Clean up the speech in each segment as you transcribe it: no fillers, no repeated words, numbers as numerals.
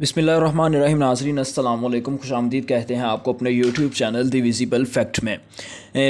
बिस्मिल्लाहिर्रहमानिर्रहीम। नाज़रीन अस्सलाम वालेकुम, खुशामदीद कहते हैं आपको अपने YouTube channel the visible fact में।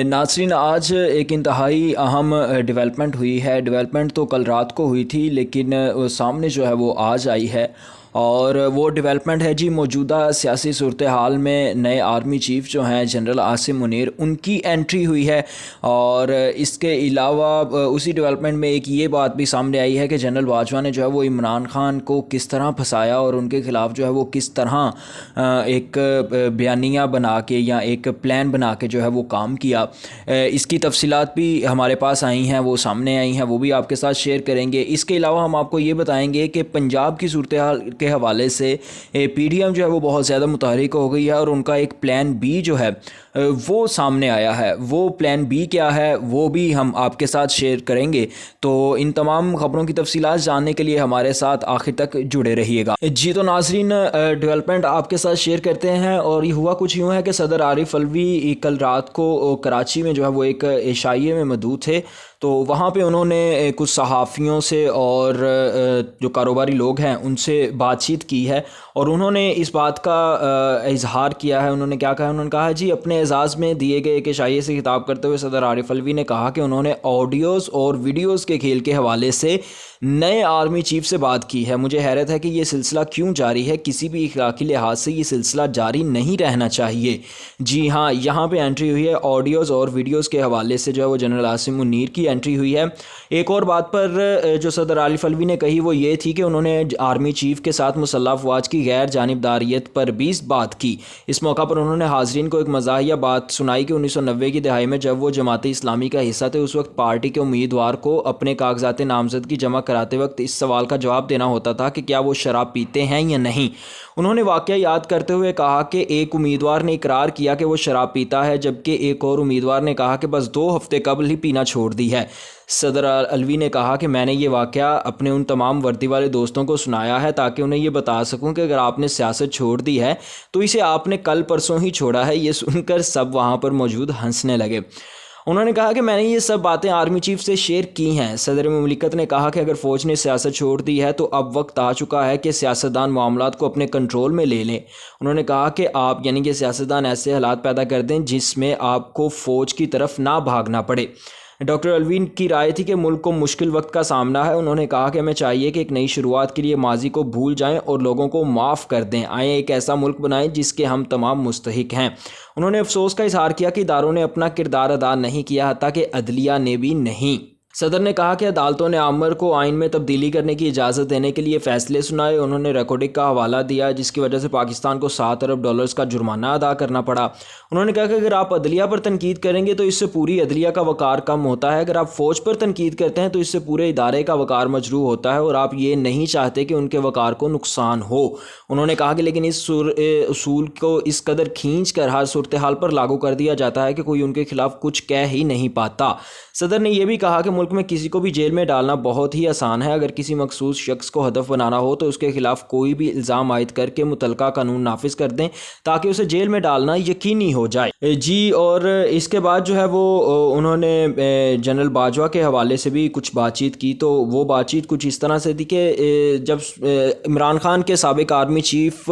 नाज़रीन, आज एक इंतहाई अहम डेवलपमेंट हुई है। डेवलपमेंट तो कल रात को हुई थी, लेकिन सामने जो है वो आज आई है। और वो डेवलपमेंट है जी, मौजूदा सियासी सूरत हाल में नए आर्मी चीफ़ जो हैं जनरल आसिम मुनीर, उनकी एंट्री हुई है। और इसके अलावा उसी डेवलपमेंट में एक ये बात भी सामने आई है कि जनरल बाजवा ने जो है वो इमरान खान को किस तरह फंसाया और उनके ख़िलाफ़ जो है वो किस तरह एक बयानिया बना के या एक प्लान बना के जो है वो काम किया। इसकी तफसीलात भी हमारे पास आई हैं, वो सामने आई हैं, वो भी आपके साथ शेयर करेंगे। इसके अलावा हम आपको ये बताएंगे कि पंजाब की सूरत हाल के हवाले से PDM जो है वो बहुत ज़्यादा मुतहरिक हो गई है और उनका एक प्लान बी जो है वो सामने आया है। वो प्लान बी क्या है वो भी हम आपके साथ शेयर करेंगे। तो इन तमाम ख़बरों की तफसीलात जानने के लिए हमारे साथ आखिर तक जुड़े रहिएगा जी। तो नाज़रीन, डेवलपमेंट आपके साथ शेयर करते हैं। और ये हुआ कुछ यूँ है कि सदर आरिफ अलवी कल रात को कराची में जो है वो एक इशाइये में मौजूद थे। तो वहाँ पे उन्होंने कुछ सहाफ़ियों से और जो कारोबारी लोग हैं उनसे बातचीत की है और उन्होंने इस बात का इजहार किया है। उन्होंने क्या कहा? उन्होंने कहा जी, अपने एजाज़ में दिए गए एक इशाइये से खिताब करते हुए सदर आरिफ अलवी ने कहा कि उन्होंने ऑडियोज़ और वीडियोज़ के खेल के हवाले से नए आर्मी चीफ़ से बात की है। मुझे हैरत है कि ये सिलसिला क्यों जारी है। किसी भी अखलाकी लिहाज से ये सिलसिला जारी नहीं रहना चाहिए। जी हाँ, यहाँ पे एंट्री हुई है ऑडियोज़ और वीडियोज़ के हवाले से जो है वो जनरल आसिम मुनीर की एंट्री हुई है। एक और बात पर जो सदर आरिफ अलवी ने कही वो ये थी कि उन्होंने आर्मी चीफ़ के साथ मुसल्लह अफवाज की गैर जानिबदारियत पर भी बात की। इस मौका पर उन्होंने हाज़रीन को एक मज़ाहिया बात सुनाई कि 1990 की दहाई में जब वो जमात इस्लामी का हिस्सा थे, उस वक्त पार्टी के उम्मीदवार को अपने कागजात नामजदगी जमा कराते वक्त इस सवाल का जवाब देना होता था कि क्या वो शराब पीते हैं या नहीं। उन्होंने वाक़या याद करते हुए कहा कि एक उम्मीदवार ने इकरार किया कि वो शराब पीता है, जबकि एक और उम्मीदवार ने कहा कि बस 2 हफ्ते कबल ही पीना छोड़ दी है। सदर अलवी ने कहा कि मैंने ये वाक़या अपने उन तमाम वर्दी वाले दोस्तों को सुनाया है ताकि उन्हें ये बता सकूं कि अगर आपने सियासत छोड़ दी है तो इसे आपने कल परसों ही छोड़ा है। ये सुनकर सब वहाँ पर मौजूद हंसने लगे। उन्होंने कहा कि मैंने ये सब बातें आर्मी चीफ से शेयर की हैं। सदर मुमलिकत ने कहा कि अगर फ़ौज ने सियासत छोड़ दी है तो अब वक्त आ चुका है कि सियासतदान मामलात को अपने कंट्रोल में ले लें। उन्होंने कहा कि आप यानी कि सियासतदान ऐसे हालात पैदा कर दें जिसमें आपको फ़ौज की तरफ ना भागना पड़े। डॉक्टर अलवीन की राय थी कि मुल्क को मुश्किल वक्त का सामना है। उन्होंने कहा कि हमें चाहिए कि एक नई शुरुआत के लिए माजी को भूल जाएं और लोगों को माफ़ कर दें। आए एक ऐसा मुल्क बनाएं जिसके हम तमाम मुस्तहिक हैं। उन्होंने अफसोस का इजहार किया कि इदारों ने अपना किरदार अदा नहीं किया, हत्ता कि अदलिया ने भी नहीं। सदर ने कहा कि अदालतों ने आमर को आइन में तब्दीली करने की इजाज़त देने के लिए फ़ैसले सुनाए। उन्होंने रिकॉर्डिंग का हवाला दिया जिसकी वजह से पाकिस्तान को $7 अरब का जुर्माना अदा करना पड़ा। उन्होंने कहा कि अगर आप अदलिया पर तनकीद करेंगे तो इससे पूरी अदलिया का वक़ार कम होता है। अगर आप फ़ौज पर तनकीद करते हैं तो इससे पूरे इदारे का वक़ार मजरूह होता है और आप ये नहीं चाहते कि उनके वक़ार को नुकसान हो। उन्होंने कहा कि लेकिन इस उसूल को इस कदर खींच कर हर सूरत हाल पर लागू कर दिया जाता है कि कोई उनके खिलाफ कुछ कह ही नहीं पाता। सदर ने यह भी कहा कि मुल्क में किसी को भी जेल में डालना बहुत ही आसान है। अगर किसी मखसूस शख्स को हदफ बनाना हो तो उसके खिलाफ कोई भी इल्ज़ाम आयद करके मुतलका कानून नाफिज कर दें ताकि उसे जेल में डालना यकीनी हो जाए जी। और इसके बाद जो है वो उन्होंने जनरल बाजवा के हवाले से भी कुछ बातचीत की। तो वो बातचीत कुछ इस तरह से थी कि जब इमरान खान के साबिक आर्मी चीफ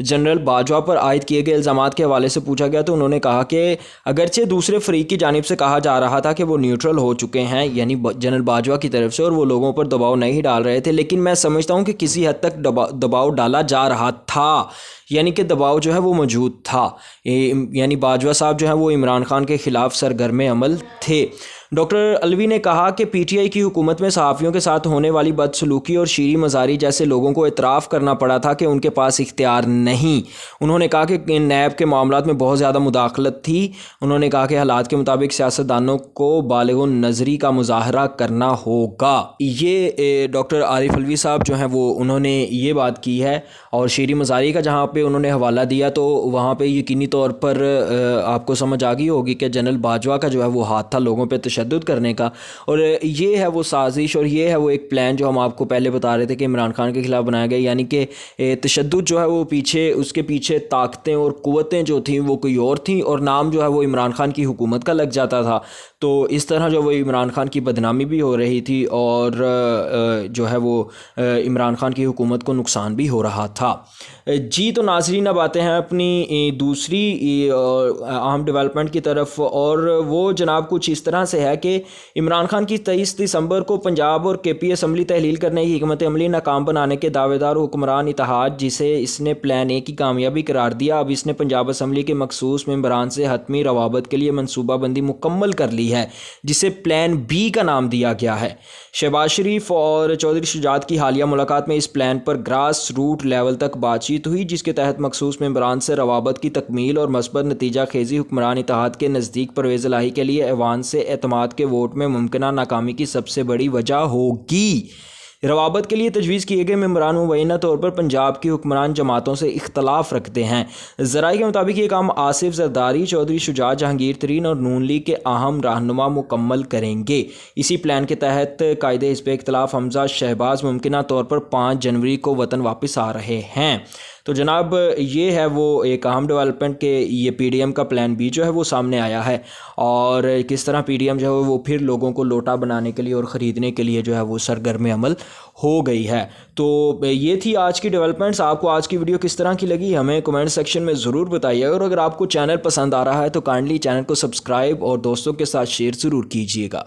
जनरल बाजवा पर आयद किए गए इल्ज़ामात के हवाले से पूछा गया तो उन्होंने कहा कि अगरचे दूसरे फरीक की जानिब से कहा जा रहा था कि वो न्यूट्रल हो चुके हैं, यानी जनरल बाजवा की तरफ से, और वो लोगों पर दबाव नहीं डाल रहे थे, लेकिन मैं समझता हूं कि किसी हद तक दबाव डाला जा रहा था, यानी कि दबाव जो है वो मौजूद था। यानी बाजवा साहब जो है वो इमरान खान के ख़िलाफ़ सरगर्म अमल थे। डॉक्टर अलवी ने कहा कि PTI की हुकूमत में सहाफ़ियों के साथ होने वाली बदसलूकी और शीरी मज़ारी जैसे लोगों को इतराफ़ करना पड़ा था कि उनके पास इख्तियार नहीं। उन्होंने कहा कि नैब के मामलात में बहुत ज़्यादा मुदाखलत थी। उन्होंने कहा कि हालात के मुताबिक सियासतदानों को बालिग़ुन नज़री का मुज़ाहरा करना होगा। ये डॉक्टर आरिफ अलवी साहब जो हैं वो उन्होंने ये बात की है। और शीरी मज़ारी का जहाँ पे उन्होंने हवाला दिया तो वहाँ पे यकीनी तौर पर आपको समझ आ गई होगी कि जनरल बाजवा का जो है वो हाथ था लोगों पे तशद्दुद करने का। और ये है वो साजिश और ये है वो एक प्लान जो हम आपको पहले बता रहे थे कि इमरान खान के ख़िलाफ़ बनाया गया। यानी कि तशद्दुद जो है वो पीछे, उसके पीछे ताकतें और क़ुव्वतें जो थीं वो कोई और थीं और नाम जो है वो इमरान खान की हुकूमत का लग जाता था। تو اس طرح جو وہ عمران خان کی بدنامی بھی ہو رہی تھی اور جو ہے وہ عمران خان کی حکومت کو نقصان بھی ہو رہا تھا۔ جی تو ناظرین اب آتے ہیں اپنی دوسری اہم ڈیولپمنٹ کی طرف، اور وہ جناب کچھ اس طرح سے ہے کہ عمران خان کی 23 دسمبر کو پنجاب اور کے پی اسمبلی تحلیل کرنے کی حکمت عملی ناکام بنانے کے دعوے دار حکمران اتحاد، جسے اس نے پلان اے کی کامیابی قرار دیا، اب اس نے پنجاب اسمبلی کے مخصوص ممبران سے حتمی روابط کے لیے منصوبہ بندی مکمل کر لی ہے، جسے پلان بی کا نام دیا گیا ہے۔ شہباز شریف اور چودھری شجاعت کی حالیہ ملاقات میں اس پلان پر گراس روٹ لیول تک بات چیت ہوئی، جس کے تحت مخصوص ممبران سے روابط کی تکمیل اور مثبت نتیجہ خیزی حکمران اتحاد کے نزدیک پرویز الہی کے لیے ایوان سے اعتماد کے ووٹ میں ممکنہ ناکامی کی سب سے بڑی وجہ ہوگی۔ روابط کے لیے تجویز کیے گئے ممبران مبینہ طور پر پنجاب کی حکمران جماعتوں سے اختلاف رکھتے ہیں۔ ذرائع کے مطابق یہ کام آصف زرداری، چودھری شجاعت، جہانگیر ترین اور نون لیگ کے اہم رہنما مکمل کریں گے۔ اسی پلان کے تحت قائد حزب اختلاف حمزہ شہباز ممکنہ طور پر 5 جنوری کو وطن واپس آ رہے ہیں۔ تو جناب یہ ہے وہ ایک اہم ڈیولپمنٹ کہ یہ پی ڈی ایم کا پلان بی جو ہے وہ سامنے آیا ہے، اور کس طرح پی ڈی ایم جو ہے وہ پھر لوگوں کو لوٹا بنانے کے لیے اور خریدنے کے لیے جو ہے وہ سرگرم عمل ہو گئی ہے۔ تو یہ تھی آج کی ڈیولپمنٹس۔ آپ کو آج کی ویڈیو کس طرح کی لگی ہمیں کمنٹ سیکشن میں ضرور بتائیے، اور اگر آپ کو چینل پسند آ رہا ہے تو کائنڈلی چینل کو سبسکرائب اور دوستوں کے ساتھ شیئر ضرور کیجیے گا۔